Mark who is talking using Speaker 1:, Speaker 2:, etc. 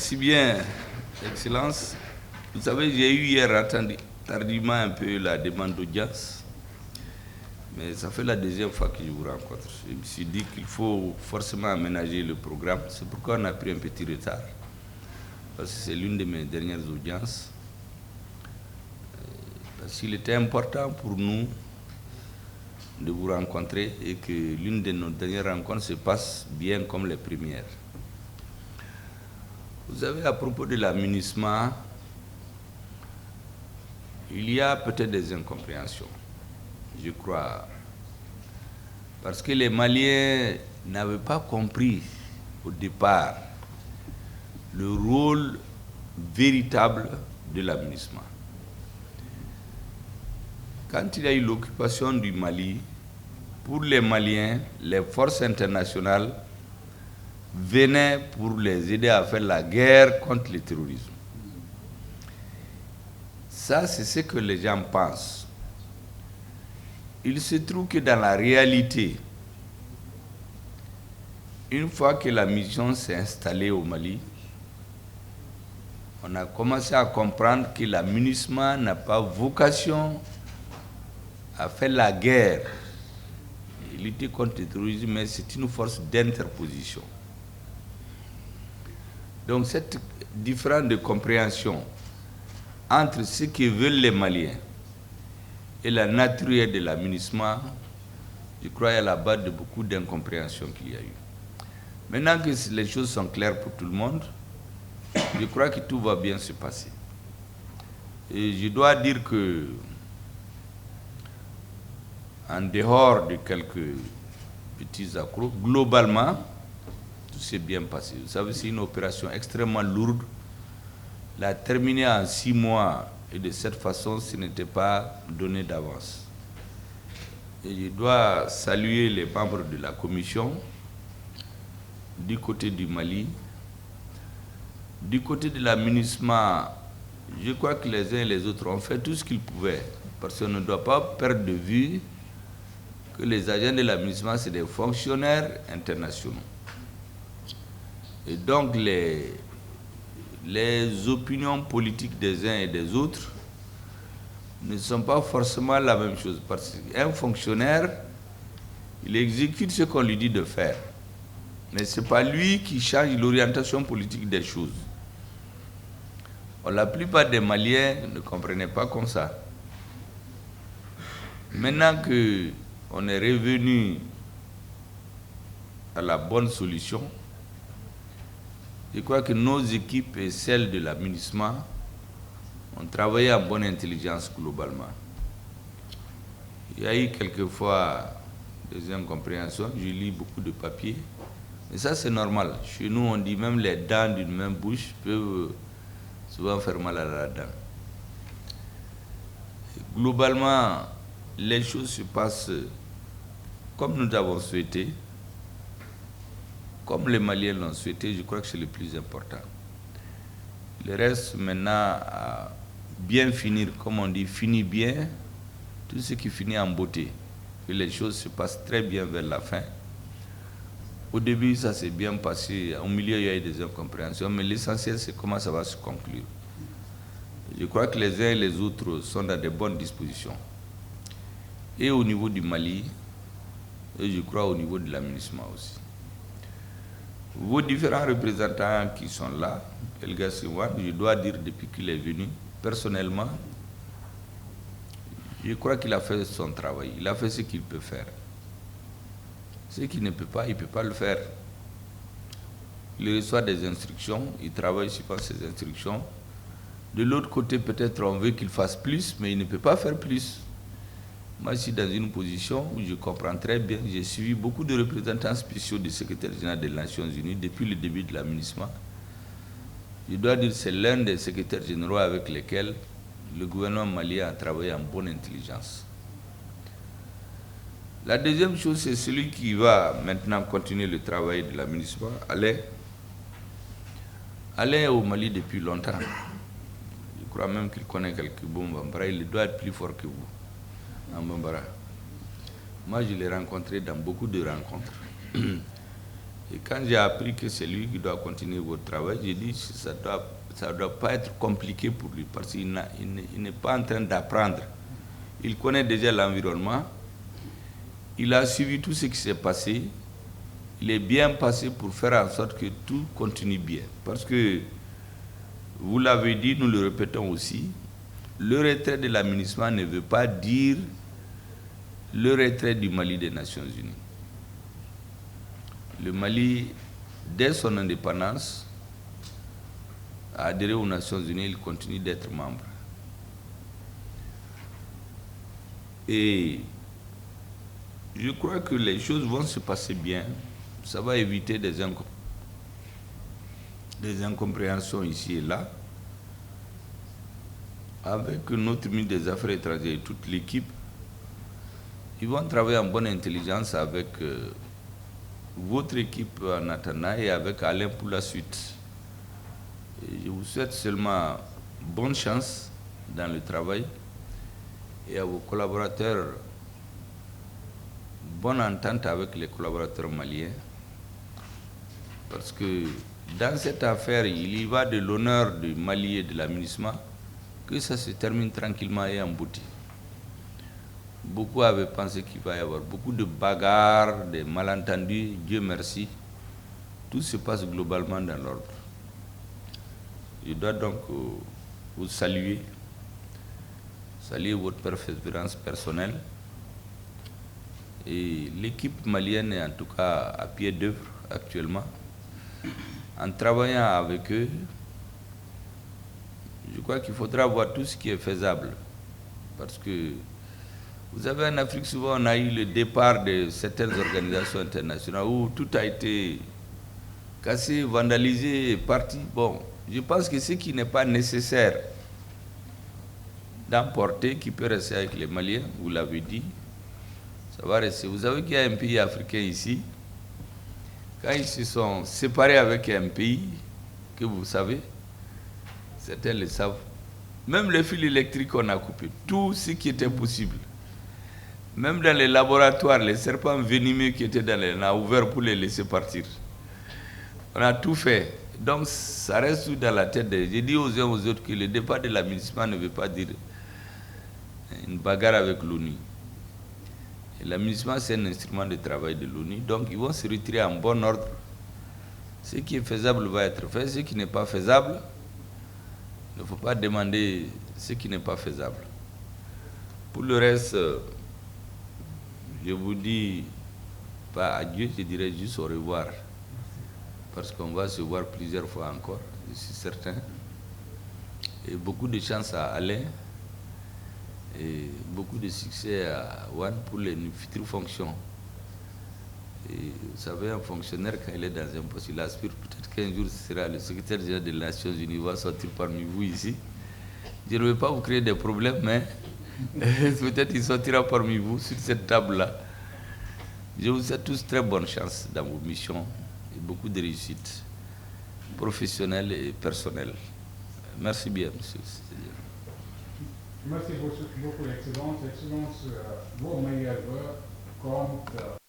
Speaker 1: Merci bien, Excellence. Vous savez, j'ai eu hier attendu tardivement un peu la demande d'audience, mais ça fait la deuxième fois que je vous rencontre. Je me suis dit qu'il faut forcément aménager le programme. C'est pourquoi on a pris un petit retard, parce que c'est l'une de mes dernières audiences. Parce qu'il était important pour nous de vous rencontrer et que l'une de nos dernières rencontres se passe bien comme les premières. Vous savez, à propos de la MINUSMA, il y a peut-être des incompréhensions, je crois, parce que les Maliens n'avaient pas compris au départ le rôle véritable de la MINUSMA. Quand il y a eu l'occupation du Mali, pour les Maliens, les forces internationales venaient pour les aider à faire la guerre contre le terrorisme. Ça, c'est ce que les gens pensent. Il se trouve que dans la réalité, une fois que la mission s'est installée au Mali, on a commencé à comprendre que la MINUSMA n'a pas vocation à faire la guerre et lutter contre le terrorisme, mais c'est une force d'interposition. Donc cette différence de compréhension entre ce que veulent les Maliens et la nature de la MINUSMA, je crois, est à la base de beaucoup d'incompréhension qu'il y a eu. Maintenant que les choses sont claires pour tout le monde, je crois que tout va bien se passer. Et je dois dire que, en dehors de quelques petits accros, globalement, tout s'est bien passé. Vous savez, c'est une opération extrêmement lourde. La terminer en 6 mois et de cette façon, ce n'était pas donné d'avance. Et je dois saluer les membres de la commission du côté du Mali. Du côté de la MINUSMA, je crois que les uns et les autres ont fait tout ce qu'ils pouvaient, parce qu'on ne doit pas perdre de vue que les agents de la MINUSMA, c'est des fonctionnaires internationaux. Et donc les opinions politiques des uns et des autres ne sont pas forcément la même chose. Parce qu'un fonctionnaire, il exécute ce qu'on lui dit de faire. Mais ce n'est pas lui qui change l'orientation politique des choses. La plupart des Maliens ne comprenaient pas comme ça. Maintenant qu'on est revenu à la bonne solution, je crois que nos équipes et celles de la MINUSMA ont travaillé en bonne intelligence globalement. Il y a eu quelquefois des incompréhensions, je lis beaucoup de papiers, mais ça c'est normal. Chez nous on dit même les dents d'une même bouche peuvent souvent faire mal à la dent. Et globalement, les choses se passent comme nous avons souhaité. Comme les Maliens l'ont souhaité, je crois que c'est le plus important. Le reste, maintenant, à bien finir, comme on dit, finit bien, tout ce qui finit en beauté. Que les choses se passent très bien vers la fin. Au début, ça s'est bien passé. Au milieu, il y a eu des incompréhensions, mais l'essentiel, c'est comment ça va se conclure. Je crois que les uns et les autres sont dans de bonnes dispositions. Et au niveau du Mali, et je crois au niveau de la MINUSMA aussi. Vos différents représentants qui sont là, Elga Siwan, je dois dire depuis qu'il est venu, personnellement, je crois qu'il a fait son travail. Il a fait ce qu'il peut faire. Ce qu'il ne peut pas, il ne peut pas le faire. Il reçoit des instructions, il travaille suivant ces instructions. De l'autre côté, peut-être on veut qu'il fasse plus, mais il ne peut pas faire plus. Moi, je suis dans une position où je comprends très bien. J'ai suivi beaucoup de représentants spéciaux du secrétaire général des Nations Unies depuis le début de la MINUSMA. Je dois dire que c'est l'un des secrétaires généraux avec lesquels le gouvernement malien a travaillé en bonne intelligence. La deuxième chose, c'est celui qui va maintenant continuer le travail de la MINUSMA. Alain est au Mali depuis longtemps. Je crois même qu'il connaît quelques bombes. Il doit être plus fort que vous. En Bambara. Moi, je l'ai rencontré dans beaucoup de rencontres. Et quand j'ai appris que c'est lui qui doit continuer votre travail, j'ai dit que ça ne doit pas être compliqué pour lui parce qu'il n'est pas en train d'apprendre. Il connaît déjà l'environnement. Il a suivi tout ce qui s'est passé. Il est bien passé pour faire en sorte que tout continue bien. Parce que, vous l'avez dit, nous le répétons aussi, le retrait de la MINUSMA ne veut pas dire le retrait du Mali des Nations Unies. Le Mali, dès son indépendance, a adhéré aux Nations Unies, il continue d'être membre. Et je crois que les choses vont se passer bien. Ça va éviter des incompréhensions ici et là. Avec notre ministre des Affaires étrangères et toute l'équipe, ils vont travailler en bonne intelligence avec votre équipe en attendant et avec Alain pour la suite. Et je vous souhaite seulement bonne chance dans le travail et à vos collaborateurs, bonne entente avec les collaborateurs maliens. Parce que dans cette affaire, il y va de l'honneur du Mali et de la MINUSMA, que ça se termine tranquillement et abouti. Beaucoup avaient pensé qu'il va y avoir beaucoup de bagarres, de malentendus. Dieu merci, tout se passe globalement dans l'ordre. Je dois donc vous saluer votre persévérance personnelle. Et l'équipe malienne est en tout cas à pied d'œuvre actuellement. En travaillant avec eux, je crois qu'il faudra voir tout ce qui est faisable. Parce que vous savez, en Afrique, souvent, on a eu le départ de certaines organisations internationales où tout a été cassé, vandalisé, parti. Bon, je pense que ce qui n'est pas nécessaire d'emporter, qui peut rester avec les Maliens, vous l'avez dit, ça va rester. Vous savez qu'il y a un pays africain ici, quand ils se sont séparés avec un pays, que vous savez, certains le savent, même les fils électriques on a coupé, tout ce qui était possible. Même dans les laboratoires, les serpents venimeux qui étaient dans les... On a ouvert pour les laisser partir. On a tout fait. Donc ça reste tout dans la tête des... J'ai dit aux uns aux autres que le départ de la MINUSMA ne veut pas dire une bagarre avec l'ONU. La MINUSMA, c'est un instrument de travail de l'ONU, donc ils vont se retirer en bon ordre. Ce qui est faisable va être fait, ce qui n'est pas faisable, il ne faut pas demander ce qui n'est pas faisable. Pour le reste, je vous dis pas adieu, je dirais juste au revoir. Parce qu'on va se voir plusieurs fois encore, je suis certain. Et beaucoup de chance à Alain. Et beaucoup de succès à Wan pour les futures fonctions. Et vous savez, un fonctionnaire, quand il est dans un poste, il aspire peut-être qu'un jour ce sera le secrétaire général des Nations Unies, va sortir parmi vous ici. Je ne veux pas vous créer des problèmes, mais peut-être il sortira parmi vous sur cette table-là. Je vous souhaite tous très bonne chance dans vos missions et beaucoup de réussite professionnelle et personnelle. Merci bien, monsieur.
Speaker 2: Merci beaucoup, Excellence. Excellence, vos meilleurs voeux comptent